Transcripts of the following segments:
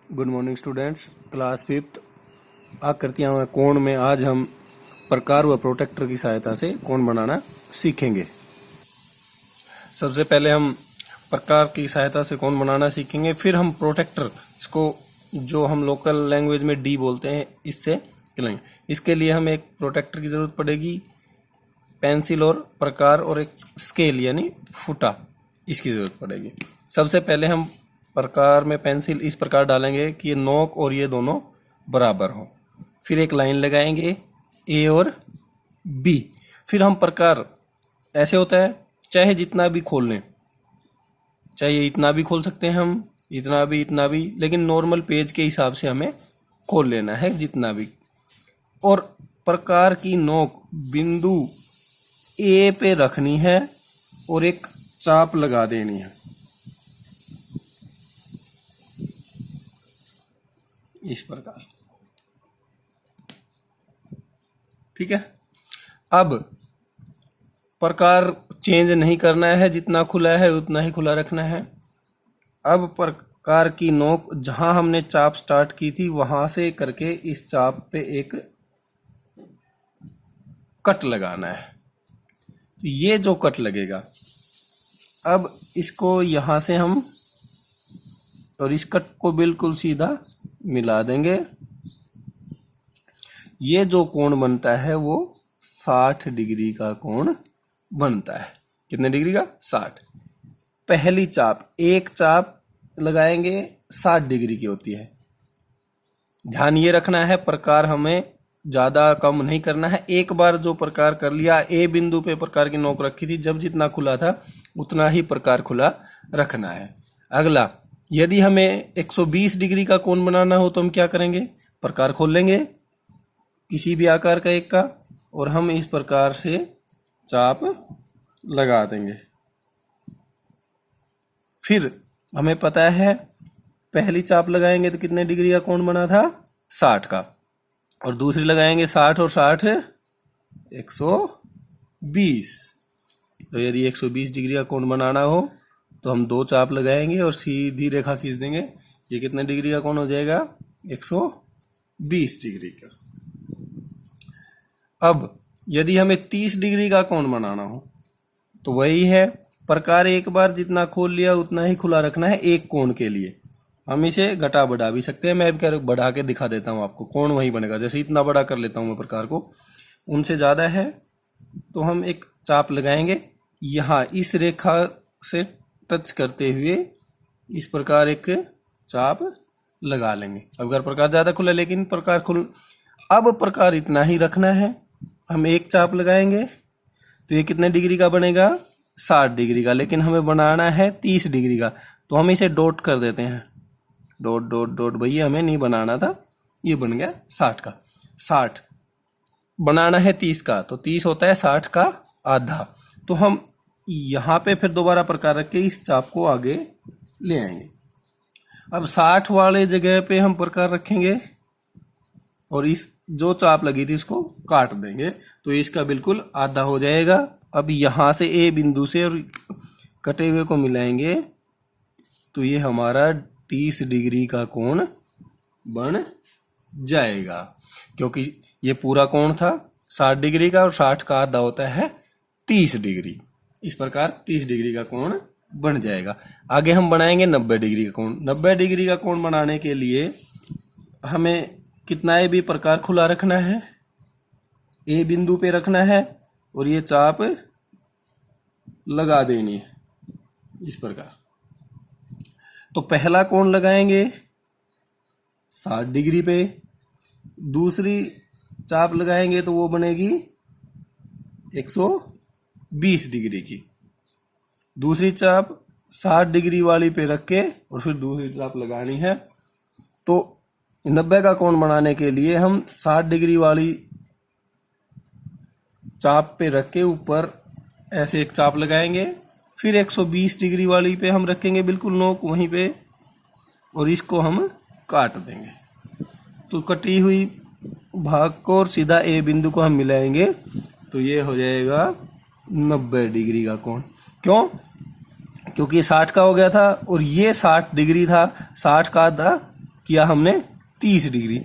Good morning students, class fifth आकृतियां व कोण में आज हम प्रकार व प्रोटेक्टर की सहायता से कोण बनाना सीखेंगे। सबसे पहले हम प्रकार की सहायता से कोण बनाना सीखेंगे, फिर हम प्रोटेक्टर, इसको जो हम लोकल लैंग्वेज में डी बोलते हैं, इससे चलेंगे। इसके लिए हमें एक प्रोटेक्टर की जरूरत पड़ेगी, पेंसिल और प्रकार और एक स्केल यानी फुटा, इसकी जरूरत पड़ेगी। सबसे पहले हम प्रकार में पेंसिल इस प्रकार डालेंगे कि ये नोक और ये दोनों बराबर हो। फिर एक लाइन लगाएंगे ए और बी। फिर हम प्रकार, ऐसे होता है चाहे जितना भी खोल लें, चाहे इतना भी खोल सकते हैं हम, इतना भी, लेकिन नॉर्मल पेज के हिसाब से हमें खोल लेना है जितना भी। और प्रकार की नोक बिंदु ए पे रखनी है और एक चाप लगा देनी है इस प्रकार, ठीक है। अब प्रकार चेंज नहीं करना है, जितना खुला है उतना ही खुला रखना है। अब प्रकार की नोक जहां हमने चाप स्टार्ट की थी वहां से करके इस चाप पे एक कट लगाना है। तो ये जो कट लगेगा, अब इसको यहां से हम और इस कट को बिल्कुल सीधा मिला देंगे। ये जो कोण बनता है वो 60 डिग्री का कोण बनता है। कितने डिग्री का? 60। पहली चाप, एक चाप लगाएंगे 60 डिग्री की होती है। ध्यान ये रखना है, प्रकार हमें ज्यादा कम नहीं करना है। एक बार जो प्रकार कर लिया, ए बिंदु पे प्रकार की नोक रखी थी, जब जितना खुला था उतना ही प्रकार खुला रखना है। अगला, यदि हमें 120 डिग्री का कोण बनाना हो तो हम क्या करेंगे? प्रकार खोल लेंगे किसी भी आकार का एक का, और हम इस प्रकार से चाप लगा देंगे। फिर हमें पता है पहली चाप लगाएंगे तो कितने डिग्री का कोण बना था? 60 का, और दूसरी लगाएंगे 60 और 60 120। तो यदि 120 डिग्री का कोण बनाना हो तो हम दो चाप लगाएंगे और सीधी रेखा खींच देंगे। ये कितने डिग्री का कोण हो जाएगा? 120 डिग्री का। अब यदि हमें 30 डिग्री का कोण बनाना हो तो वही है, प्रकार एक बार जितना खोल लिया उतना ही खुला रखना है एक कोण के लिए। हम इसे घटा बढ़ा भी सकते हैं, मैं भी बढ़ा के दिखा देता हूं आपको। कोण वही बनेगा, जैसे इतना बड़ा कर लेता हूं मैं प्रकार को, उनसे ज्यादा है तो हम एक चाप लगाएंगे यहां इस रेखा से टच करते हुए, इस प्रकार एक चाप लगा लेंगे। अगर प्रकार ज्यादा खुला, लेकिन प्रकार अब प्रकार इतना ही रखना है। हम एक चाप लगाएंगे तो ये कितने डिग्री का बनेगा? 60 डिग्री का, लेकिन हमें बनाना है 30 डिग्री का, तो हम इसे डॉट कर देते हैं। डॉट डॉट डॉट, भैया हमें नहीं बनाना था, ये बन गया 60 का। 60 बनाना है 30 का, तो 30 होता है 60 का आधा। तो हम यहां पे फिर दोबारा प्रकार रख के इस चाप को आगे ले आएंगे। अब 60 वाले जगह पे हम प्रकार रखेंगे और इस जो चाप लगी थी उसको काट देंगे, तो इसका बिल्कुल आधा हो जाएगा। अब यहां से ए बिंदु से और कटे हुए को मिलाएंगे तो ये हमारा 30 डिग्री का कोण बन जाएगा, क्योंकि ये पूरा कोण था 60 डिग्री का और 60 का आधा होता है 30 डिग्री। इस प्रकार 30 डिग्री का कोण बन जाएगा। आगे हम बनाएंगे 90 डिग्री का कोण। 90 डिग्री का कोण बनाने के लिए हमें कितना ए भी प्रकार खुला रखना है, ए बिंदु पे रखना है और ये चाप लगा देनी है इस प्रकार। तो पहला कोण लगाएंगे 60 डिग्री पे, दूसरी चाप लगाएंगे तो वो बनेगी 120 डिग्री की। दूसरी चाप 60 डिग्री वाली पे रख के और फिर दूसरी चाप लगानी है। तो 90 का कोण बनाने के लिए हम 60 डिग्री वाली चाप पे रख के ऊपर ऐसे एक चाप लगाएंगे, फिर 120 डिग्री वाली पे हम रखेंगे बिल्कुल नोक वहीं पे, और इसको हम काट देंगे। तो कटी हुई भाग को और सीधा ए बिंदु को हम मिलाएंगे तो ये हो जाएगा 90 डिग्री का कोण। क्यों? क्योंकि 60 का हो गया था और ये 60 डिग्री था, 60 का आधा किया हमने 30 डिग्री,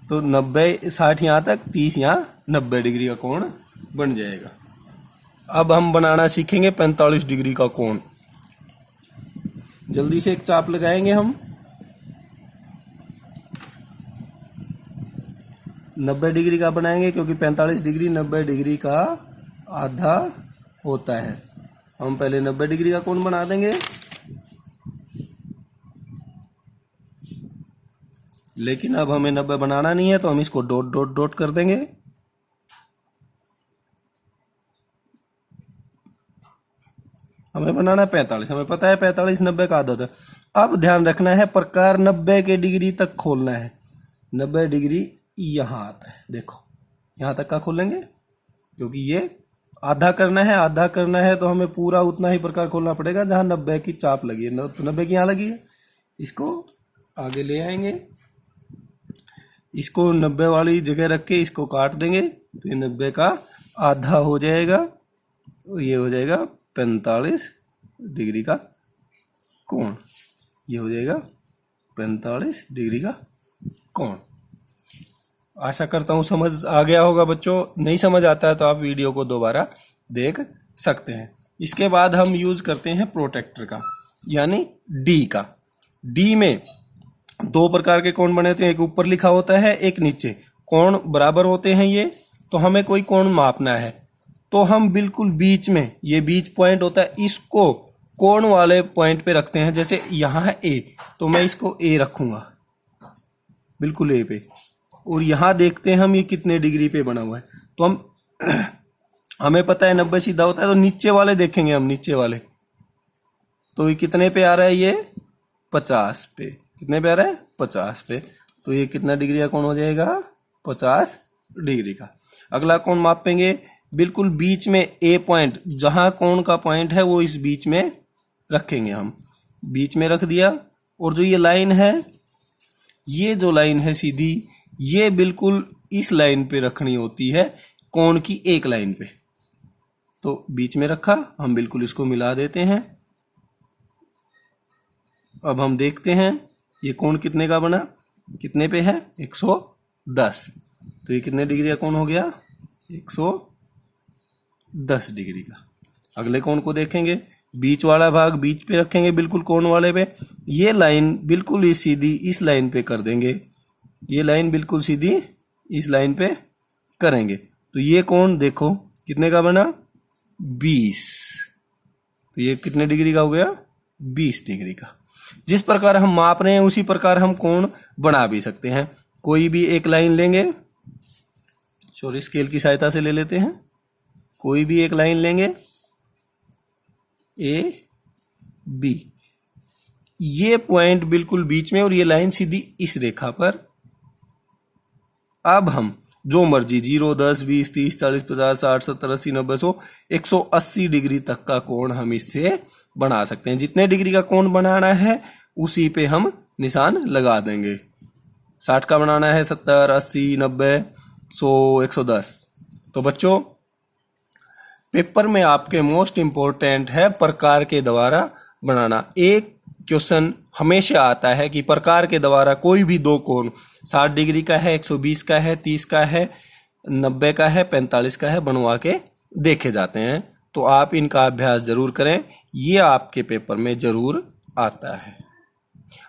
तो 90 60 यहाँ तक, 30 यहाँ, 90 डिग्री का कोण बन जाएगा। अब हम बनाना सीखेंगे 45 डिग्री का कोण। जल्दी से एक चाप लगाएंगे हम। 90 डिग्री का बनाएंगे क्योंकि 45 डिग्री 90 डिग्री का आधा होता है। हम पहले 90 डिग्री का कोण बना देंगे, लेकिन अब हमें 90 बनाना नहीं है तो हम इसको डॉट डॉट डॉट कर देंगे। हमें बनाना है 45, हमें पता है 45 90 का आधा होता है। अब ध्यान रखना है प्रकार 90 के डिग्री तक खोलना है। 90 डिग्री यहाँ आता है, देखो यहाँ तक का खोलेंगे क्योंकि ये आधा करना है। आधा करना है तो हमें पूरा उतना ही प्रकार खोलना पड़ेगा जहाँ 90 की चाप लगी है। तो 90 की यहाँ लगी है, इसको आगे ले आएंगे, इसको 90 वाली जगह रख के इसको काट देंगे तो ये 90 का आधा हो जाएगा और ये हो जाएगा 45 डिग्री का कोण। ये हो जाएगा 45 डिग्री का कोण। आशा करता हूँ समझ आ गया होगा बच्चों। नहीं समझ आता है तो आप वीडियो को दोबारा देख सकते हैं। इसके बाद हम यूज करते हैं प्रोटेक्टर का, यानी डी का। डी में दो प्रकार के कोण बने होते हैं, एक ऊपर लिखा होता है, एक नीचे। कोण बराबर होते हैं ये, तो हमें कोई कोण मापना है तो हम बिल्कुल बीच में, ये बीच पॉइंट होता है, इसको कोण वाले पॉइंट पे रखते हैं। जैसे यहाँ है ए, तो मैं इसको ए रखूंगा, बिल्कुल ए पे। और यहाँ देखते हैं हम ये कितने डिग्री पे बना हुआ है। तो हम हमें पता है 90 सीधा होता है, तो नीचे वाले देखेंगे हम, नीचे वाले तो ये कितने पे आ रहा है, ये 50 पे। कितने पे आ रहा है, 50 पे। तो ये कितना डिग्री का कोण हो जाएगा, 50 डिग्री का। अगला कोण मापेंगे बिल्कुल बीच में, ए पॉइंट, जहां कोण का पॉइंट है वो इस बीच में रखेंगे हम। बीच में रख दिया, और जो ये लाइन है, ये जो लाइन है सीधी, ये बिल्कुल इस लाइन पे रखनी होती है, कोण की एक लाइन पे। तो बीच में रखा, हम बिल्कुल इसको मिला देते हैं। अब हम देखते हैं ये कोण कितने का बना, कितने पे है, 110। तो ये कितने डिग्री का कोण हो गया, 110 डिग्री का। अगले कोण को देखेंगे, बीच वाला भाग बीच पे रखेंगे, बिल्कुल कोण वाले पे। ये लाइन बिल्कुल ही सीधी इस लाइन पे कर देंगे, ये लाइन बिल्कुल सीधी इस लाइन पे करेंगे। तो ये कोण देखो कितने का बना, 20। तो ये कितने डिग्री का हो गया, 20 डिग्री का। जिस प्रकार हम माप रहे हैं उसी प्रकार हम कोण बना भी सकते हैं। कोई भी एक लाइन लेंगे, सॉरी स्केल की सहायता से ले लेते हैं। कोई भी एक लाइन लेंगे, ए बी, ये पॉइंट बिल्कुल बीच में और ये लाइन सीधी इस रेखा पर। अब हम जो मर्जी 0 10 20 30 40 50 60 70 80 90 100 180 डिग्री तक का कोण हम इससे बना सकते हैं। जितने डिग्री का कोण बनाना है उसी पे हम निशान लगा देंगे। 60 का बनाना है, 70 80 90 100 110। तो बच्चों, पेपर में आपके मोस्ट इंपॉर्टेंट है प्रकार के द्वारा बनाना। एक क्वेश्चन हमेशा आता है कि प्रकार के द्वारा कोई भी दो कोण 60 डिग्री का है, 120 का है, 30 का है, 90 का है, 45 का है, बनवा के देखे जाते हैं। तो आप इनका अभ्यास जरूर करें, ये आपके पेपर में जरूर आता है।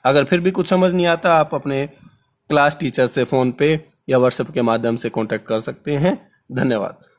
अगर फिर भी कुछ समझ नहीं आता, आप अपने क्लास टीचर से फोन पे या व्हाट्सएप के माध्यम से कांटेक्ट कर सकते हैं। धन्यवाद।